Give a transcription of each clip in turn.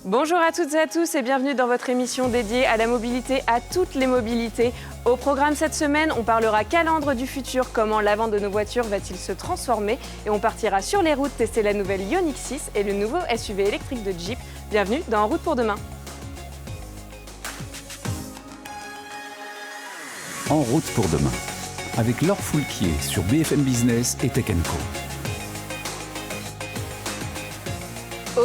Bonjour à toutes et à tous et bienvenue dans votre émission dédiée à la mobilité, à toutes les mobilités. Au programme cette semaine, on parlera calandre du futur, comment l'avant de nos voitures va-t-il se transformer, et on partira sur les routes tester la nouvelle Ioniq 6 et le nouveau SUV électrique de Jeep. Bienvenue dans En route pour demain. En route pour demain, avec Laure Foulquier sur BFM Business et Tech & Co.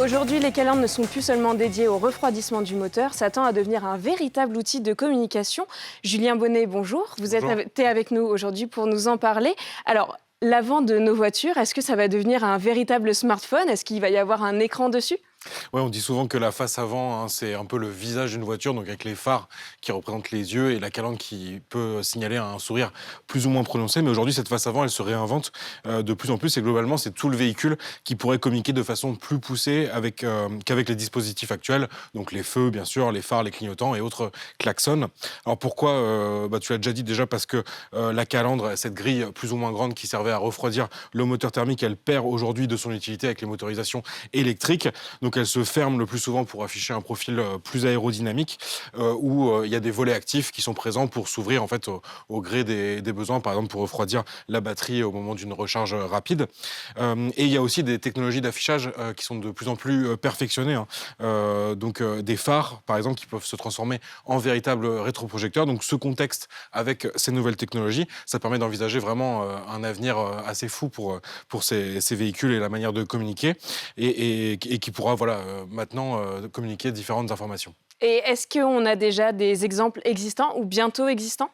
Aujourd'hui, les calandres ne sont plus seulement dédiés au refroidissement du moteur, ça tend à devenir un véritable outil de communication. Julien Bonnet, bonjour. Vous êtes avec nous aujourd'hui pour nous en parler. Alors, l'avant de nos voitures, est-ce que ça va devenir un véritable smartphone? Est-ce qu'il va y avoir un écran dessus? Ouais, on dit souvent que la face avant, c'est un peu le visage d'une voiture, donc avec les phares qui représentent les yeux et la calandre qui peut signaler un sourire plus ou moins prononcé. Mais aujourd'hui, cette face avant, elle se réinvente de plus en plus et globalement, c'est tout le véhicule qui pourrait communiquer de façon plus poussée qu'avec les dispositifs actuels, donc les feux, bien sûr, les phares, les clignotants et autres klaxons. Alors pourquoi tu l'as déjà dit déjà parce que la calandre, cette grille plus ou moins grande qui servait à refroidir le moteur thermique, elle perd aujourd'hui de son utilité avec les motorisations électriques. Donc elle se ferme le plus souvent pour afficher un profil plus aérodynamique où il y a des volets actifs qui sont présents pour s'ouvrir en fait au gré des besoins, par exemple pour refroidir la batterie au moment d'une recharge rapide. Et il y a aussi des technologies d'affichage qui sont de plus en plus perfectionnées. Donc des phares, par exemple, qui peuvent se transformer en véritables rétroprojecteurs. Donc ce contexte avec ces nouvelles technologies, ça permet d'envisager vraiment un avenir assez fou pour ces véhicules et la manière de communiquer et qui pourra maintenant communiquer différentes informations. Et est-ce qu'on a déjà des exemples existants ou bientôt existants?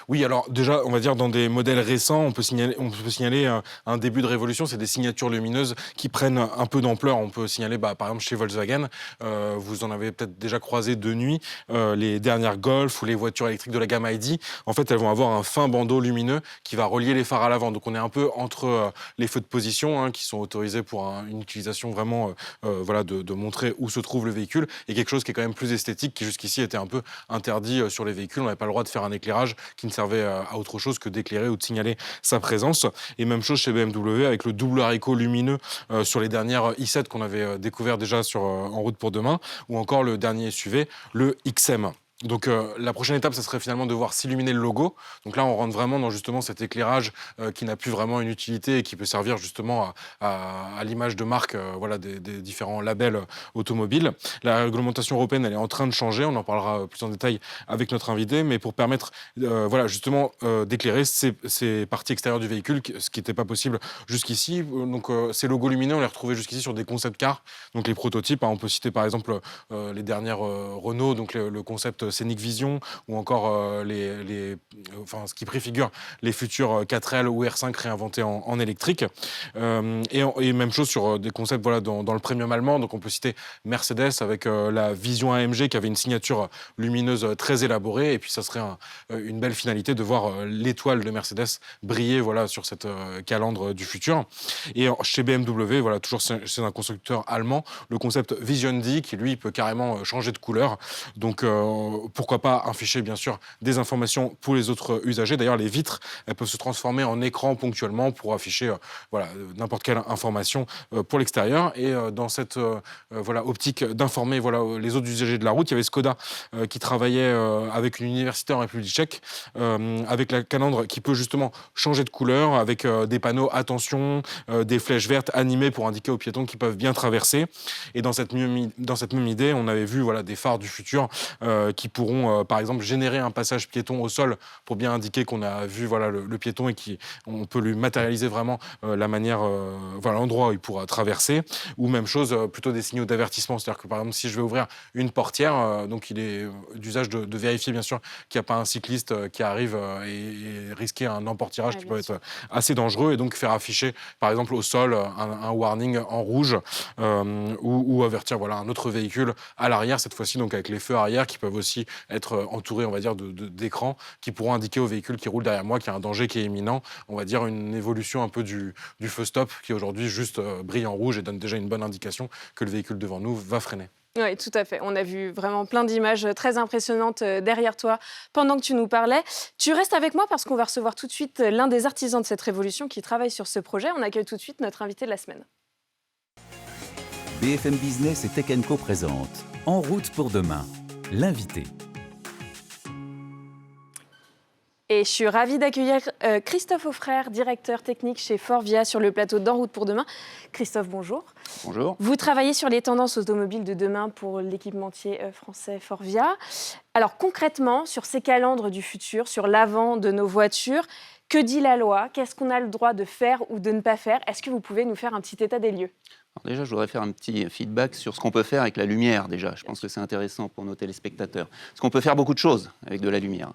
Oui, alors déjà, on va dire dans des modèles récents, on peut signaler un début de révolution, c'est des signatures lumineuses qui prennent un peu d'ampleur. On peut signaler, par exemple, chez Volkswagen, vous en avez peut-être déjà croisé de nuit, les dernières Golf ou les voitures électriques de la gamme ID. En fait, elles vont avoir un fin bandeau lumineux qui va relier les phares à l'avant. Donc, on est un peu entre les feux de position qui sont autorisés pour une utilisation vraiment de montrer où se trouve le véhicule et quelque chose qui est quand même plus esthétique, qui jusqu'ici était un peu interdit sur les véhicules. On n'avait pas le droit de faire un éclairage qui ne servait à autre chose que d'éclairer ou de signaler sa présence. Et même chose chez BMW avec le double haricot lumineux sur les dernières i7 qu'on avait découvert déjà En route pour demain, ou encore le dernier SUV, le XM. Donc la prochaine étape, ça serait finalement de voir s'illuminer le logo. Donc là, on rentre vraiment dans justement cet éclairage qui n'a plus vraiment une utilité et qui peut servir justement à l'image de marque des différents labels automobiles. La réglementation européenne, elle est en train de changer. On en parlera plus en détail avec notre invité. Mais pour permettre justement d'éclairer ces parties extérieures du véhicule, ce qui n'était pas possible jusqu'ici. Donc ces logos lumineux, on les retrouvait jusqu'ici sur des concept cars, donc les prototypes. On peut citer par exemple les dernières Renault, donc le concept Scenic Vision, ou encore ce qui préfigure les futurs 4L ou R5 réinventés en électrique. Et même chose sur des concepts dans le premium allemand. Donc on peut citer Mercedes avec la Vision AMG qui avait une signature lumineuse très élaborée. Et puis ça serait une belle finalité de voir l'étoile de Mercedes briller sur cette calandre du futur. Et chez BMW, toujours c'est un constructeur allemand, le concept Vision D qui lui peut carrément changer de couleur. Donc pourquoi pas afficher bien sûr des informations pour les autres usagers. D'ailleurs, les vitres, elles peuvent se transformer en écran ponctuellement pour afficher n'importe quelle information pour l'extérieur. Et dans cette optique d'informer les autres usagers de la route, il y avait Skoda qui travaillait avec une université en République tchèque, avec la calandre qui peut justement changer de couleur, avec des panneaux attention, des flèches vertes animées pour indiquer aux piétons qu'ils peuvent bien traverser. Et dans cette même idée, on avait vu des phares du futur qui pourront, par exemple, générer un passage piéton au sol pour bien indiquer qu'on a vu le piéton et qu'on peut lui matérialiser vraiment la manière, l'endroit où il pourra traverser. Ou même chose, plutôt des signaux d'avertissement. C'est-à-dire que, par exemple, si je vais ouvrir une portière, donc il est d'usage de vérifier, bien sûr, qu'il n'y a pas un cycliste qui arrive et risquer un emportirage qui peut être assez dangereux et donc faire afficher, par exemple, au sol un warning en rouge ou avertir un autre véhicule à l'arrière, cette fois-ci, donc avec les feux arrière qui peuvent aussi être entourés, on va dire, d'écrans qui pourront indiquer au véhicule qui roule derrière moi qu'il y a un danger qui est imminent. On va dire une évolution un peu du feu stop qui aujourd'hui juste brille en rouge et donne déjà une bonne indication que le véhicule devant nous va freiner. Oui, tout à fait. On a vu vraiment plein d'images très impressionnantes derrière toi pendant que tu nous parlais. Tu restes avec moi parce qu'on va recevoir tout de suite l'un des artisans de cette révolution qui travaille sur ce projet. On accueille tout de suite notre invité de la semaine. BFM Business et Tech & Co présente En route pour demain, l'invité. Et je suis ravie d'accueillir Christophe Auffrère, directeur technique chez Forvia, sur le plateau d'En route pour demain. Christophe, bonjour. Bonjour. Vous travaillez sur les tendances automobiles de demain pour l'équipementier français Forvia. Alors concrètement, sur ces calandres du futur, sur l'avant de nos voitures, que dit la loi? Qu'est-ce qu'on a le droit de faire ou de ne pas faire? Est-ce que vous pouvez nous faire un petit état des lieux? Alors déjà, je voudrais faire un petit feedback sur ce qu'on peut faire avec la lumière déjà. Je pense que c'est intéressant pour nos téléspectateurs. Parce qu'on peut faire beaucoup de choses avec de la lumière.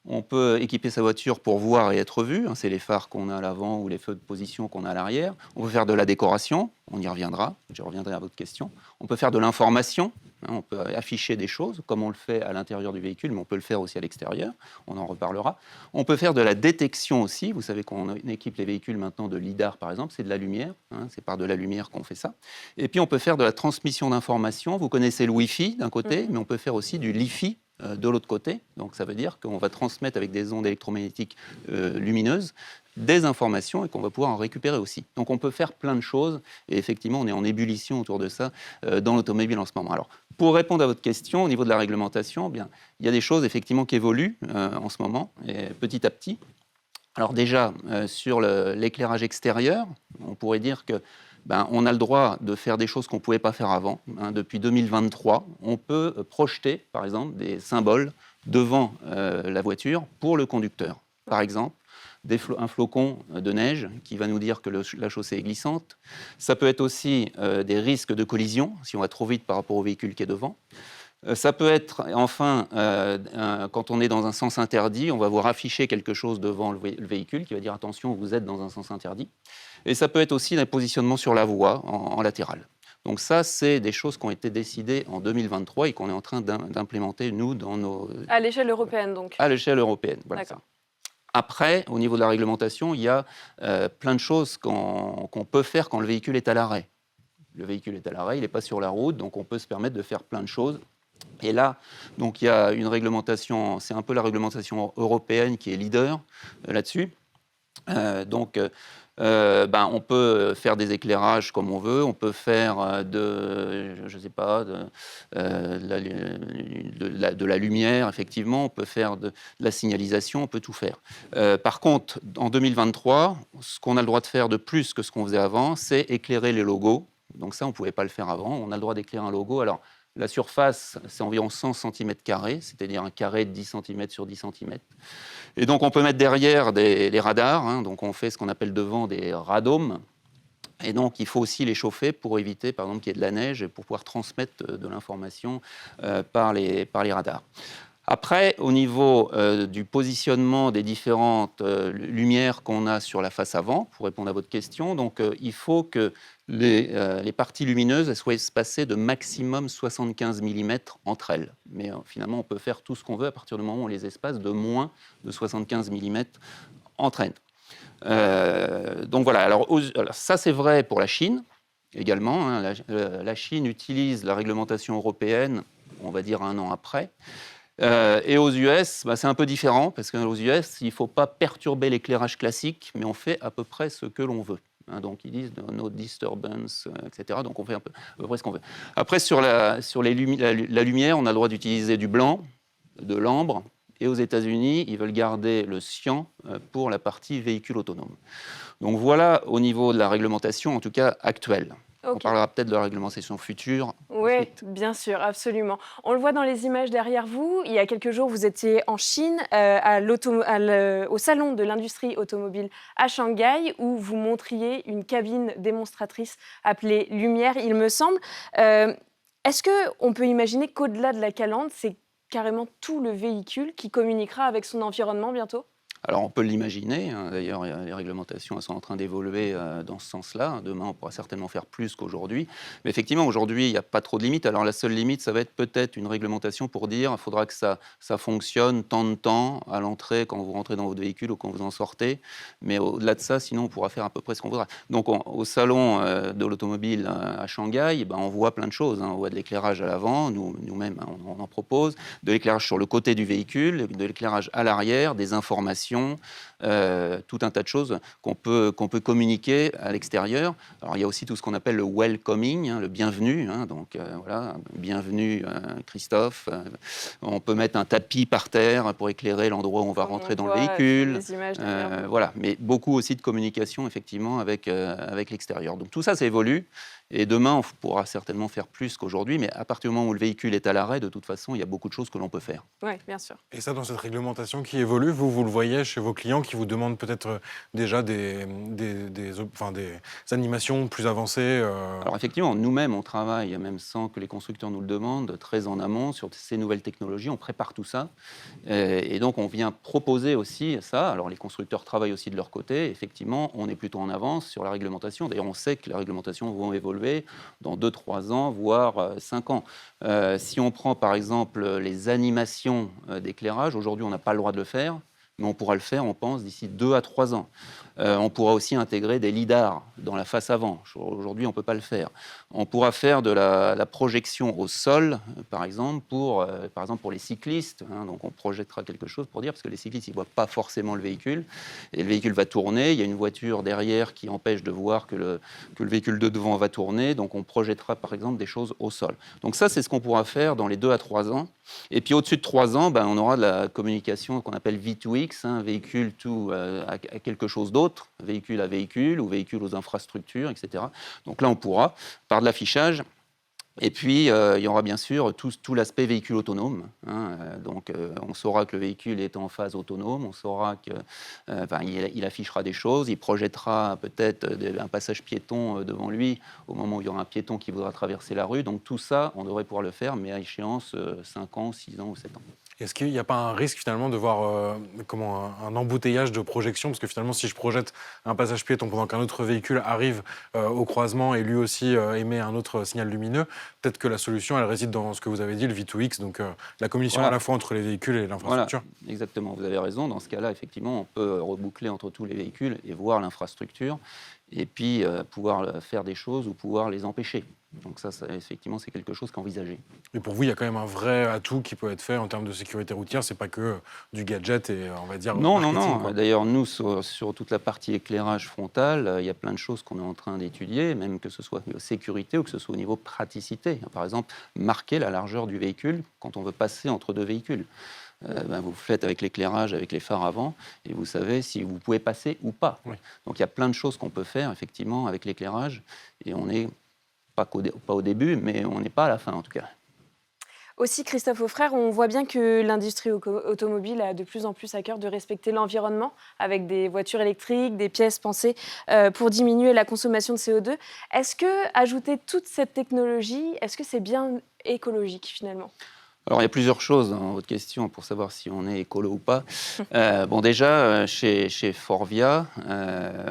On peut équiper sa voiture pour voir et être vu. C'est les phares qu'on a à l'avant ou les feux de position qu'on a à l'arrière. On peut faire de la décoration. On y reviendra. Je reviendrai à votre question. On peut faire de l'information. On peut afficher des choses, comme on le fait à l'intérieur du véhicule, mais on peut le faire aussi à l'extérieur. On en reparlera. On peut faire de la détection aussi. Vous savez qu'on équipe les véhicules maintenant de lidar, par exemple. C'est de la lumière. C'est par de la lumière qu'on fait ça. Et puis, on peut faire de la transmission d'informations. Vous connaissez le Wi-Fi d'un côté, mais on peut faire aussi du Li-Fi de l'autre côté. Donc, ça veut dire qu'on va transmettre avec des ondes électromagnétiques lumineuses des informations et qu'on va pouvoir en récupérer aussi. Donc, on peut faire plein de choses. Et effectivement, on est en ébullition autour de ça dans l'automobile en ce moment. Alors, pour répondre à votre question, au niveau de la réglementation, bien, il y a des choses effectivement qui évoluent en ce moment, et petit à petit. Alors déjà, sur l'éclairage extérieur, on pourrait dire que on a le droit de faire des choses qu'on ne pouvait pas faire avant. Depuis 2023, on peut projeter, par exemple, des symboles devant la voiture pour le conducteur. Par exemple, un flocon de neige qui va nous dire que la chaussée est glissante. Ça peut être aussi des risques de collision, si on va trop vite par rapport au véhicule qui est devant. Ça peut être, enfin, quand on est dans un sens interdit, on va voir afficher quelque chose devant le véhicule qui va dire « attention, vous êtes dans un sens interdit ». Et ça peut être aussi un positionnement sur la voie en latéral. Donc ça, c'est des choses qui ont été décidées en 2023 et qu'on est en train d'implémenter, nous, dans nos... À l'échelle européenne, donc. À l'échelle européenne, voilà. D'accord. Après, au niveau de la réglementation, il y a plein de choses qu'on peut faire quand le véhicule est à l'arrêt. Le véhicule est à l'arrêt, il n'est pas sur la route, donc on peut se permettre de faire plein de choses. Et là, donc, il y a une réglementation, c'est un peu la réglementation européenne qui est leader là-dessus. On peut faire des éclairages comme on veut, on peut faire de la lumière, effectivement, on peut faire de la signalisation, on peut tout faire. Par contre, en 2023, ce qu'on a le droit de faire de plus que ce qu'on faisait avant, c'est éclairer les logos. Donc ça, on ne pouvait pas le faire avant. On a le droit d'éclairer un logo. Alors, la surface, c'est environ 100 cm², c'est-à-dire un carré de 10 cm sur 10 cm. Et donc, on peut mettre derrière les radars. Donc, on fait ce qu'on appelle devant des radomes. Et donc, il faut aussi les chauffer pour éviter, par exemple, qu'il y ait de la neige et pour pouvoir transmettre de l'information par les radars. Après, au niveau du positionnement des différentes lumières qu'on a sur la face avant, pour répondre à votre question, donc il faut que les parties lumineuses soient espacées de maximum 75 mm entre elles. Mais finalement, on peut faire tout ce qu'on veut à partir du moment où on les espace de moins de 75 mm entre elles. Donc voilà, alors ça c'est vrai pour la Chine également. La Chine utilise la réglementation européenne, on va dire 1 an après. Et aux US, c'est un peu différent, parce qu'aux US, il ne faut pas perturber l'éclairage classique, mais on fait à peu près ce que l'on veut. Donc ils disent « no disturbance », etc. Donc on fait à peu près ce qu'on veut. Après, sur la lumière, on a le droit d'utiliser du blanc, de l'ambre, et aux États-Unis, ils veulent garder le cyan pour la partie véhicule autonome. Donc voilà au niveau de la réglementation, en tout cas actuelle. Okay. On parlera peut-être de la réglementation future. Oui, bien sûr, absolument. On le voit dans les images derrière vous. Il y a quelques jours, vous étiez en Chine, au salon de l'industrie automobile à Shanghai, où vous montriez une cabine démonstratrice appelée Lumière, il me semble. Est-ce qu'on peut imaginer qu'au-delà de la calandre, c'est carrément tout le véhicule qui communiquera avec son environnement bientôt ? Alors on peut l'imaginer, d'ailleurs les réglementations sont en train d'évoluer dans ce sens-là. Demain on pourra certainement faire plus qu'aujourd'hui. Mais effectivement aujourd'hui il n'y a pas trop de limites. Alors la seule limite ça va être peut-être une réglementation pour dire il faudra que ça fonctionne tant de temps à l'entrée quand vous rentrez dans votre véhicule ou quand vous en sortez. Mais au-delà de ça sinon on pourra faire à peu près ce qu'on voudra. Donc au salon de l'automobile à Shanghai, on voit plein de choses. On voit de l'éclairage à l'avant, nous-mêmes on en propose, de l'éclairage sur le côté du véhicule, de l'éclairage à l'arrière, des informations, navigation, tout un tas de choses qu'on peut communiquer à l'extérieur. Alors il y a aussi tout ce qu'on appelle le welcoming, le bienvenu. Donc voilà, bienvenue Christophe. On peut mettre un tapis par terre pour éclairer l'endroit où on va rentrer dans le véhicule. Les images voilà, mais beaucoup aussi de communication effectivement avec l'extérieur. Donc tout ça, ça évolue. Et demain, on pourra certainement faire plus qu'aujourd'hui, mais à partir du moment où le véhicule est à l'arrêt, de toute façon, il y a beaucoup de choses que l'on peut faire. Oui, bien sûr. Et ça, dans cette réglementation qui évolue, vous le voyez chez vos clients qui vous demandent peut-être déjà des animations plus avancées Alors effectivement, nous-mêmes, on travaille, même sans que les constructeurs nous le demandent, très en amont sur ces nouvelles technologies. On prépare tout ça. Et donc, on vient proposer aussi ça. Alors, les constructeurs travaillent aussi de leur côté. Effectivement, on est plutôt en avance sur la réglementation. D'ailleurs, on sait que les réglementations vont évoluer dans 2-3 ans, voire 5 ans. Si on prend par exemple les animations d'éclairage, aujourd'hui on n'a pas le droit de le faire, mais on pourra le faire, on pense, d'ici 2 à 3 ans. On pourra aussi intégrer des lidars dans la face avant. Aujourd'hui, on ne peut pas le faire. On pourra faire de la projection au sol, par exemple pour les cyclistes. Donc, on projettera quelque chose pour dire, parce que les cyclistes, ils ne voient pas forcément le véhicule. Et le véhicule va tourner. Il y a une voiture derrière qui empêche de voir que le véhicule de devant va tourner. Donc, on projettera, par exemple, des choses au sol. Donc, ça, c'est ce qu'on pourra faire dans les 2 à 3 ans. Et puis, au-dessus de 3 ans, on aura de la communication qu'on appelle V2X, véhicule à quelque chose d'autre. Véhicule à véhicule ou véhicule aux infrastructures, etc. Donc là, on pourra, par de l'affichage. Et puis, il y aura bien sûr tout l'aspect véhicule autonome. Donc, on saura que le véhicule est en phase autonome, on saura qu'il affichera des choses, il projettera peut-être un passage piéton devant lui au moment où il y aura un piéton qui voudra traverser la rue. Donc, tout ça, on devrait pouvoir le faire, mais à échéance 5 ans, 6 ans ou 7 ans. Est-ce qu'il n'y a pas un risque finalement de voir un embouteillage de projection? Parce que finalement, si je projette un passage piéton pendant qu'un autre véhicule arrive au croisement et lui aussi émet un autre signal lumineux, peut-être que la solution, elle réside dans ce que vous avez dit, le V2X, donc la communication à la fois entre les véhicules et l'infrastructure. Voilà, exactement, vous avez raison. Dans ce cas-là, effectivement, on peut reboucler entre tous les véhicules et voir l'infrastructure et puis pouvoir faire des choses ou pouvoir les empêcher. Donc ça, effectivement, c'est quelque chose qu'envisager. Et pour vous, il y a quand même un vrai atout qui peut être fait en termes de sécurité routière. C'est pas que du gadget et on va dire marketing. Non. D'ailleurs, nous, sur toute la partie éclairage frontal, il y a plein de choses qu'on est en train d'étudier, même que ce soit au niveau sécurité ou que ce soit au niveau praticité. Par exemple, marquer la largeur du véhicule quand on veut passer entre deux véhicules. Vous faites avec l'éclairage, avec les phares avant, et vous savez si vous pouvez passer ou pas. Oui. Donc il y a plein de choses qu'on peut faire, effectivement, avec l'éclairage, et on n'est pas au début, mais on n'est pas à la fin, en tout cas. Aussi, Christophe Auffrère, on voit bien que l'industrie automobile a de plus en plus à cœur de respecter l'environnement avec des voitures électriques, des pièces pensées pour diminuer la consommation de CO2. Est-ce que ajouter toute cette technologie, est-ce que c'est bien écologique finalement ? Alors, il y a plusieurs choses dans votre question pour savoir si on est écolo ou pas. Déjà, chez Forvia,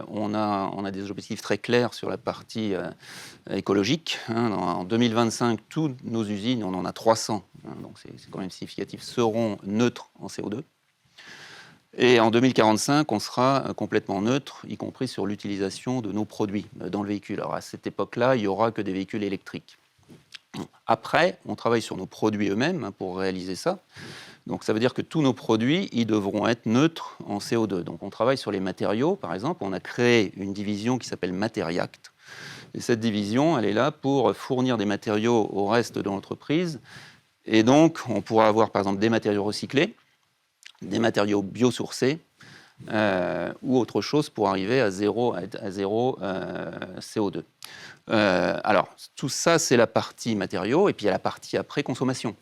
on a des objectifs très clairs sur la partie écologique. En 2025, toutes nos usines, on en a 300, donc c'est quand même significatif, seront neutres en CO2. Et en 2045, on sera complètement neutre, y compris sur l'utilisation de nos produits dans le véhicule. Alors, à cette époque-là, il n'y aura que des véhicules électriques. Après, on travaille sur nos produits eux-mêmes pour réaliser ça. Donc ça veut dire que tous nos produits, ils devront être neutres en CO2. Donc on travaille sur les matériaux, par exemple. On a créé une division qui s'appelle Materiact. Et cette division, elle est là pour fournir des matériaux au reste de l'entreprise. Et donc, on pourra avoir, par exemple, des matériaux recyclés, des matériaux biosourcés, ou autre chose pour arriver à zéro CO2. Alors, tout ça, c'est la partie matériaux, et puis il y a la partie après consommation.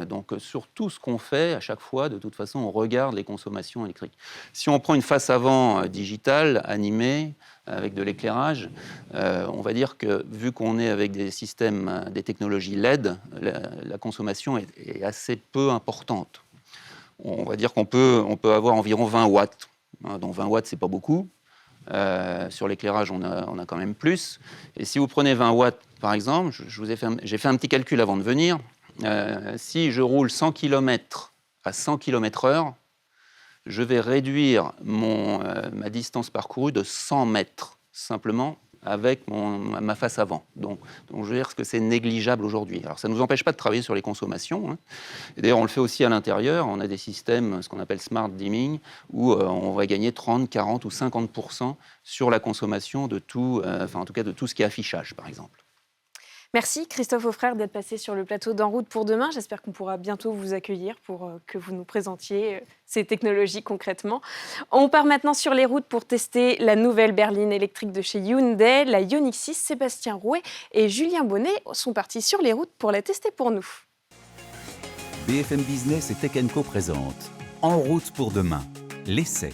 Donc, sur tout ce qu'on fait, à chaque fois, de toute façon, on regarde les consommations électriques. Si on prend une face avant digitale, animée, avec de l'éclairage, on va dire que, vu qu'on est avec des systèmes, des technologies LED, la consommation est assez peu importante. On va dire qu'on peut avoir environ 20 watts. Donc 20 watts, c'est pas beaucoup. Sur l'éclairage, on a quand même plus. Et si vous prenez 20 watts, par exemple, j'ai fait un petit calcul avant de venir. Si je roule 100 km à 100 km/h, je vais réduire ma distance parcourue de 100 mètres, simplement avec ma face avant. Donc je veux dire que c'est négligeable aujourd'hui. Alors ça ne nous empêche pas de travailler sur les consommations. Et d'ailleurs, on le fait aussi à l'intérieur. On a des systèmes, ce qu'on appelle smart dimming, où on va gagner 30, 40 ou 50% sur la consommation de tout, en tout cas de tout ce qui est affichage, par exemple. Merci Christophe Auffrère d'être passé sur le plateau d'En route pour demain. J'espère qu'on pourra bientôt vous accueillir pour que vous nous présentiez ces technologies concrètement. On part maintenant sur les routes pour tester la nouvelle berline électrique de chez Hyundai, la Ioniq 6. Sébastien Rouet et Julien Bonnet sont partis sur les routes pour la tester pour nous. BFM Business et Tech & Co présente En route pour demain, l'essai.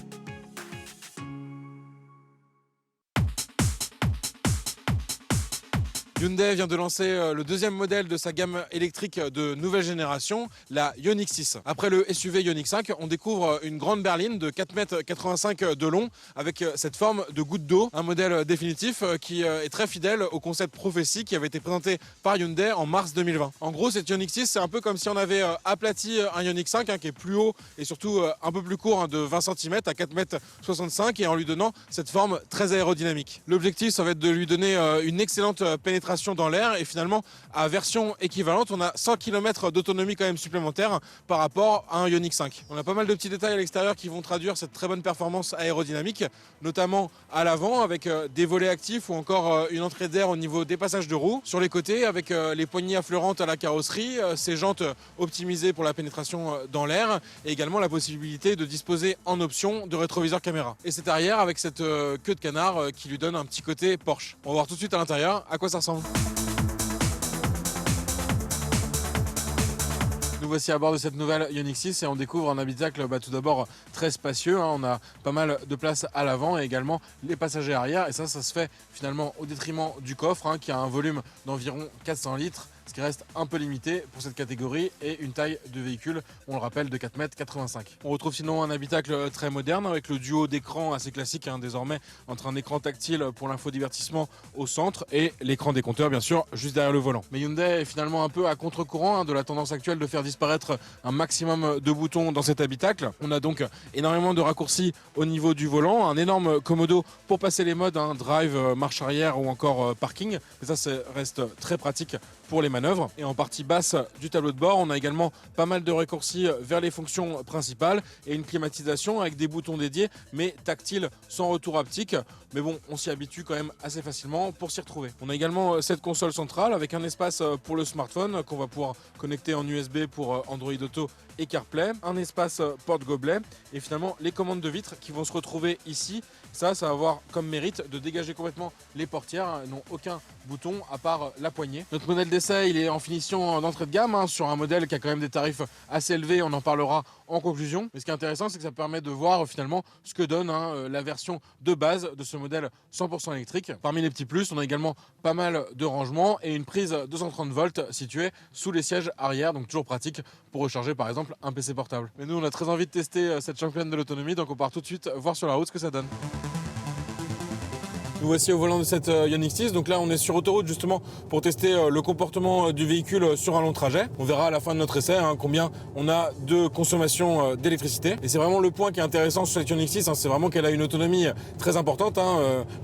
Hyundai vient de lancer le deuxième modèle de sa gamme électrique de nouvelle génération, la Ioniq 6. Après le SUV Ioniq 5, on découvre une grande berline de 4,85 m de long avec cette forme de goutte d'eau, un modèle définitif qui est très fidèle au concept Prophecy qui avait été présenté par Hyundai en mars 2020. En gros, cette Ioniq 6, c'est un peu comme si on avait aplati un Ioniq 5 qui est plus haut et surtout un peu plus court, de 20 cm à 4,65 m et en lui donnant cette forme très aérodynamique. L'objectif, ça va être de lui donner une excellente pénétration dans l'air et finalement à version équivalente on a 100 km d'autonomie quand même supplémentaire par rapport à un Ioniq 5. On a pas mal de petits détails à l'extérieur qui vont traduire cette très bonne performance aérodynamique, notamment à l'avant avec des volets actifs ou encore une entrée d'air au niveau des passages de roues. Sur les côtés avec les poignées affleurantes à la carrosserie, ces jantes optimisées pour la pénétration dans l'air et également la possibilité de disposer en option de rétroviseur caméra. Et cet arrière avec cette queue de canard qui lui donne un petit côté Porsche. On va voir tout de suite à l'intérieur à quoi ça ressemble. Nous voici à bord de cette nouvelle Ioniq 6 et on découvre un habitacle tout d'abord très spacieux. On a pas mal de place à l'avant et également les passagers arrière. Et ça se fait finalement au détriment du coffre qui a un volume d'environ 400 litres. Ce qui reste un peu limité pour cette catégorie et une taille de véhicule, on le rappelle, de 4,85 m. On retrouve sinon un habitacle très moderne avec le duo d'écran assez classique désormais entre un écran tactile pour l'infodivertissement au centre et l'écran des compteurs bien sûr juste derrière le volant. Mais Hyundai est finalement un peu à contre-courant de la tendance actuelle de faire disparaître un maximum de boutons dans cet habitacle. On a donc énormément de raccourcis au niveau du volant, un énorme commodo pour passer les modes, drive, marche arrière ou encore parking. Mais ça reste très pratique pour les manœuvres. Et en partie basse du tableau de bord, on a également pas mal de raccourcis vers les fonctions principales et une climatisation avec des boutons dédiés mais tactiles sans retour haptique. Mais bon, on s'y habitue quand même assez facilement pour s'y retrouver. On a également cette console centrale avec un espace pour le smartphone qu'on va pouvoir connecter en USB pour Android Auto et CarPlay, un espace porte-gobelet et finalement les commandes de vitres qui vont se retrouver ici. Ça va avoir comme mérite de dégager complètement les portières, n'ont aucun bouton à part la poignée. Notre modèle d'essai, il est en finition d'entrée de gamme sur un modèle qui a quand même des tarifs assez élevés, on en parlera en conclusion. Mais ce qui est intéressant, c'est que ça permet de voir finalement ce que donne la version de base de ce modèle 100% électrique. Parmi les petits plus, on a également pas mal de rangements et une prise 230 volts située sous les sièges arrière, donc toujours pratique pour recharger par exemple un PC portable. Mais nous, on a très envie de tester cette championne de l'autonomie, donc on part tout de suite voir sur la route ce que ça donne. Nous voici au volant de cette Ioniq 6, donc là on est sur autoroute justement pour tester le comportement du véhicule sur un long trajet. On verra à la fin de notre essai combien on a de consommation d'électricité. Et c'est vraiment le point qui est intéressant sur cette Ioniq 6, c'est vraiment qu'elle a une autonomie très importante.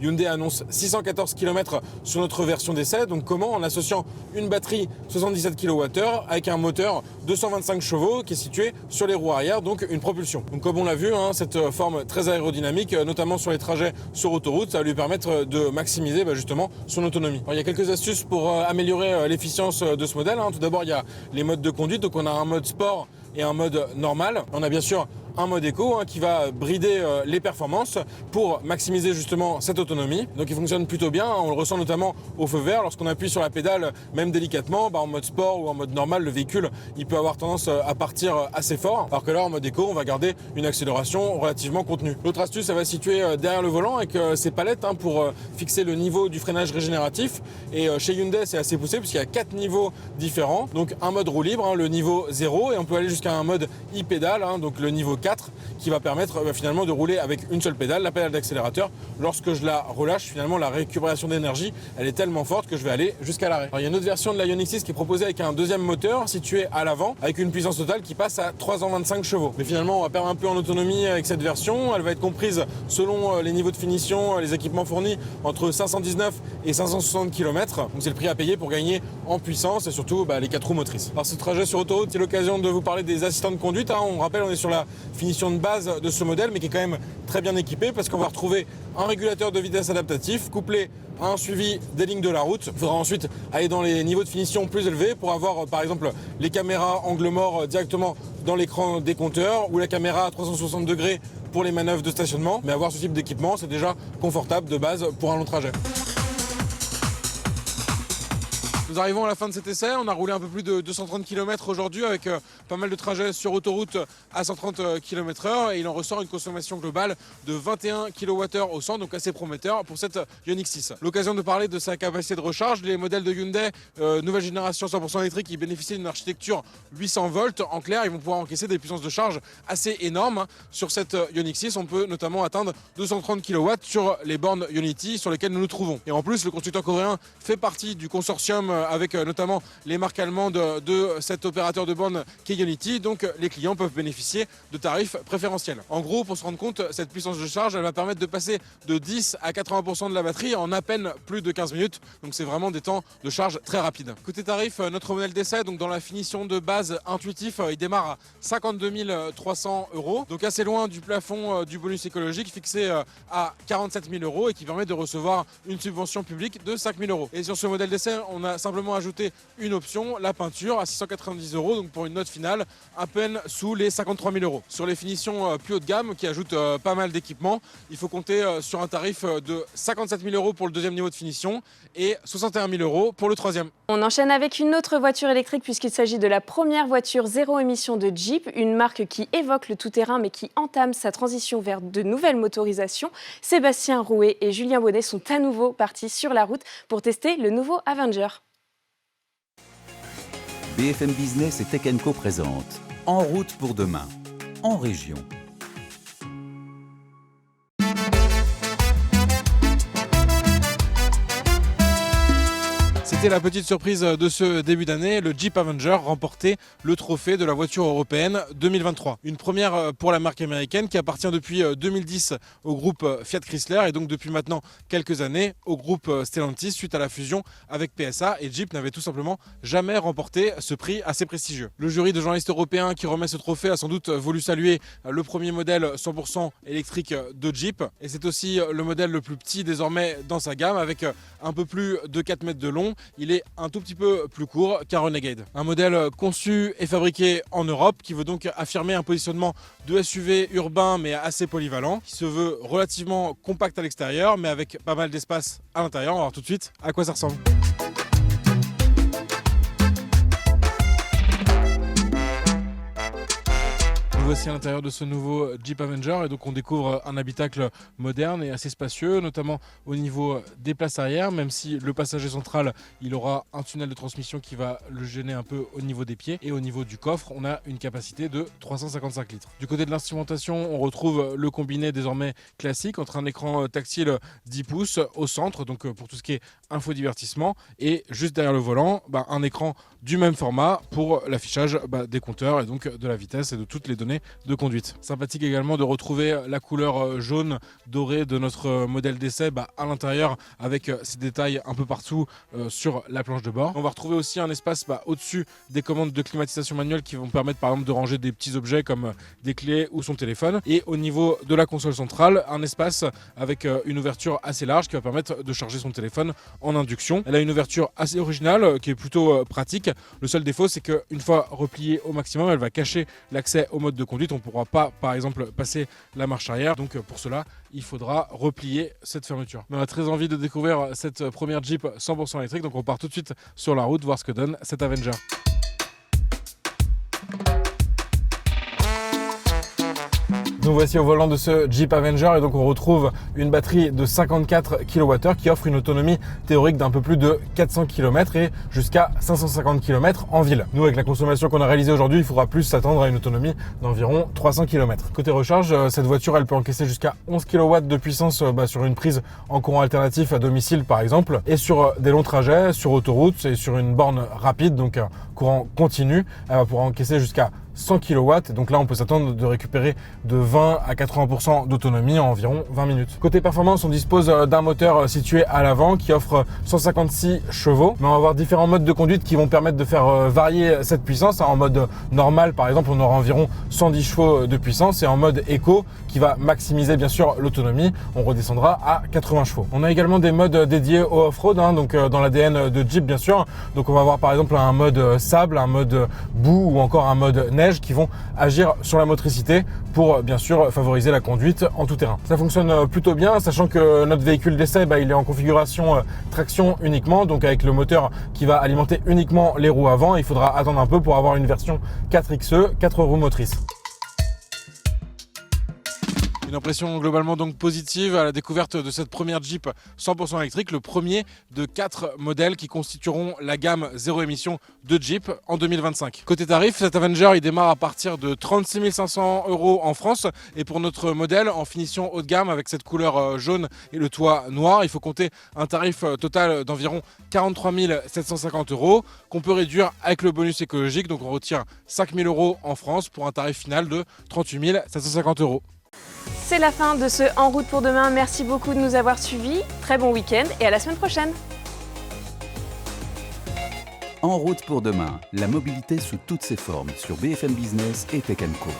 Hyundai annonce 614 km sur notre version d'essai, donc comment en associant une batterie 77 kWh avec un moteur 225 chevaux qui est situé sur les roues arrière, donc une propulsion. Donc comme on l'a vu, cette forme très aérodynamique, notamment sur les trajets sur autoroute, ça va lui permettre de maximiser justement son autonomie. Alors, il y a quelques astuces pour améliorer l'efficience de ce modèle. Tout d'abord, il y a les modes de conduite. Donc on a un mode sport et un mode normal. On a bien sûr un mode éco qui va brider les performances pour maximiser justement cette autonomie. Donc il fonctionne plutôt bien, on le ressent notamment au feu vert. Lorsqu'on appuie sur la pédale, même délicatement, en mode sport ou en mode normal, le véhicule il peut avoir tendance à partir assez fort. Alors que là, en mode éco, on va garder une accélération relativement contenue. L'autre astuce, ça va se situer derrière le volant avec ces palettes pour fixer le niveau du freinage régénératif. Et chez Hyundai, c'est assez poussé puisqu'il y a 4 niveaux différents. Donc un mode roue libre, le niveau 0, et on peut aller jusqu'à un mode e-pédale, donc le niveau 4 qui va permettre finalement de rouler avec une seule pédale, la pédale d'accélérateur. Lorsque je la relâche, finalement la récupération d'énergie, elle est tellement forte que je vais aller jusqu'à l'arrêt. Il y a une autre version de la Ioniq 6 qui est proposée avec un deuxième moteur situé à l'avant, avec une puissance totale qui passe à 325 chevaux. Mais finalement, on va perdre un peu en autonomie avec cette version. Elle va être comprise selon les niveaux de finition, les équipements fournis, entre 519 et 560 km. Donc c'est le prix à payer pour gagner en puissance et surtout les 4 roues motrices. Alors ce trajet sur autoroute, c'est l'occasion de vous parler des assistants de conduite. On rappelle, on est sur la finition de base de ce modèle, mais qui est quand même très bien équipé parce qu'on va retrouver un régulateur de vitesse adaptatif couplé à un suivi des lignes de la route. Il faudra ensuite aller dans les niveaux de finition plus élevés pour avoir par exemple les caméras angle mort directement dans l'écran des compteurs ou la caméra à 360 degrés pour les manœuvres de stationnement. Mais avoir ce type d'équipement, c'est déjà confortable de base pour un long trajet. Nous arrivons à la fin de cet essai, on a roulé un peu plus de 230 km aujourd'hui avec pas mal de trajets sur autoroute à 130 km/h et il en ressort une consommation globale de 21 kWh au 100, donc assez prometteur pour cette Ioniq 6. L'occasion de parler de sa capacité de recharge. Les modèles de Hyundai nouvelle génération 100% électrique qui bénéficient d'une architecture 800 volts. En clair, ils vont pouvoir encaisser des puissances de charge assez énormes. Sur cette Ioniq 6, on peut notamment atteindre 230 kW sur les bornes Ionity sur lesquelles nous nous trouvons. Et en plus, le constructeur coréen fait partie du consortium avec notamment les marques allemandes de cet opérateur de borne qu'est Ionity, donc les clients peuvent bénéficier de tarifs préférentiels. En gros, pour se rendre compte, cette puissance de charge, elle va permettre de passer de 10 à 80% de la batterie en à peine plus de 15 minutes, donc c'est vraiment des temps de charge très rapides. Côté tarif, notre modèle d'essai, donc dans la finition de base intuitif, il démarre à 52 300 €, donc assez loin du plafond du bonus écologique fixé à 47 000 € et qui permet de recevoir une subvention publique de 5 000 €. Et sur ce modèle d'essai, on a simplement ajouté une option, la peinture à 690 €, donc pour une note finale à peine sous les 53 000 €. Sur les finitions plus haut de gamme qui ajoutent pas mal d'équipements, il faut compter sur un tarif de 57 000 € pour le deuxième niveau de finition et 61 000 € pour le troisième. On enchaîne avec une autre voiture électrique puisqu'il s'agit de la première voiture zéro émission de Jeep, une marque qui évoque le tout-terrain mais qui entame sa transition vers de nouvelles motorisations. Sébastien Rouet et Julien Bonnet sont à nouveau partis sur la route pour tester le nouveau Avenger. BFM Business et Tech & Co présente En route pour demain, en région. C'était la petite surprise de ce début d'année, le Jeep Avenger remportait le trophée de la voiture européenne 2023. Une première pour la marque américaine qui appartient depuis 2010 au groupe Fiat Chrysler et donc depuis maintenant quelques années au groupe Stellantis suite à la fusion avec PSA, et Jeep n'avait tout simplement jamais remporté ce prix assez prestigieux. Le jury de journalistes européens qui remet ce trophée a sans doute voulu saluer le premier modèle 100% électrique de Jeep, et c'est aussi le modèle le plus petit désormais dans sa gamme avec un peu plus de 4 mètres de long. Il est un tout petit peu plus court qu'un Renegade. Un modèle conçu et fabriqué en Europe qui veut donc affirmer un positionnement de SUV urbain mais assez polyvalent, qui se veut relativement compact à l'extérieur mais avec pas mal d'espace à l'intérieur. On va voir tout de suite à quoi ça ressemble. Voici à l'intérieur de ce nouveau Jeep Avenger et donc on découvre un habitacle moderne et assez spacieux, notamment au niveau des places arrière, même si le passager central il aura un tunnel de transmission qui va le gêner un peu au niveau des pieds, et au niveau du coffre on a une capacité de 355 litres. Du côté de l'instrumentation on retrouve le combiné désormais classique entre un écran tactile 10 pouces au centre, donc pour tout ce qui est infodivertissement, et juste derrière le volant un écran du même format pour l'affichage des compteurs et donc de la vitesse et de toutes les données de conduite. Sympathique également de retrouver la couleur jaune dorée de notre modèle d'essai à l'intérieur avec ces détails un peu partout sur la planche de bord. On va retrouver aussi un espace au-dessus des commandes de climatisation manuelle qui vont permettre par exemple de ranger des petits objets comme des clés ou son téléphone, et au niveau de la console centrale un espace avec une ouverture assez large qui va permettre de charger son téléphone en induction. Elle a une ouverture assez originale qui est plutôt pratique. Le seul défaut c'est qu'une fois repliée au maximum elle va cacher l'accès au mode de conduite. On ne pourra pas par exemple passer la marche arrière, donc pour cela il faudra replier cette fermeture. Mais on a très envie de découvrir cette première Jeep 100% électrique, donc on part tout de suite sur la route voir ce que donne cet Avenger. nous voici au volant de ce Jeep Avenger et donc on retrouve une batterie de 54 kWh qui offre une autonomie théorique d'un peu plus de 400 km et jusqu'à 550 km en ville. Nous, avec la consommation qu'on a réalisée aujourd'hui, il faudra plus s'attendre à une autonomie d'environ 300 km. Côté recharge, cette voiture, elle peut encaisser jusqu'à 11 kW de puissance sur une prise en courant alternatif à domicile par exemple, et sur des longs trajets, sur autoroute et sur une borne rapide, donc courant continu, elle va pouvoir encaisser jusqu'à 100 kW, et donc là on peut s'attendre de récupérer de 20 à 80% d'autonomie en environ 20 minutes. Côté performance, on dispose d'un moteur situé à l'avant qui offre 156 chevaux, mais on va avoir différents modes de conduite qui vont permettre de faire varier cette puissance. En mode normal par exemple, on aura environ 110 chevaux de puissance, et en mode éco qui va maximiser bien sûr l'autonomie, on redescendra à 80 chevaux. On a également des modes dédiés au off-road, donc dans l'ADN de Jeep bien sûr. Donc on va avoir par exemple un mode sable, un mode boue ou encore un mode neige qui vont agir sur la motricité pour bien sûr favoriser la conduite en tout terrain. Ça fonctionne plutôt bien, sachant que notre véhicule d'essai, il est en configuration traction uniquement, donc avec le moteur qui va alimenter uniquement les roues avant. Il faudra attendre un peu pour avoir une version 4XE, 4 roues motrices. Une impression globalement donc positive à la découverte de cette première Jeep 100% électrique, le premier de 4 modèles qui constitueront la gamme zéro émission de Jeep en 2025. Côté tarif, cet Avenger il démarre à partir de 36 500 € en France, et pour notre modèle en finition haut de gamme avec cette couleur jaune et le toit noir, il faut compter un tarif total d'environ 43 750 € qu'on peut réduire avec le bonus écologique, donc on retire 5 000 € en France pour un tarif final de 38 750 €. C'est la fin de ce En route pour demain. Merci beaucoup de nous avoir suivis. Très bon week-end et à la semaine prochaine. En route pour demain, la mobilité sous toutes ses formes sur BFM Business et Tech & Co.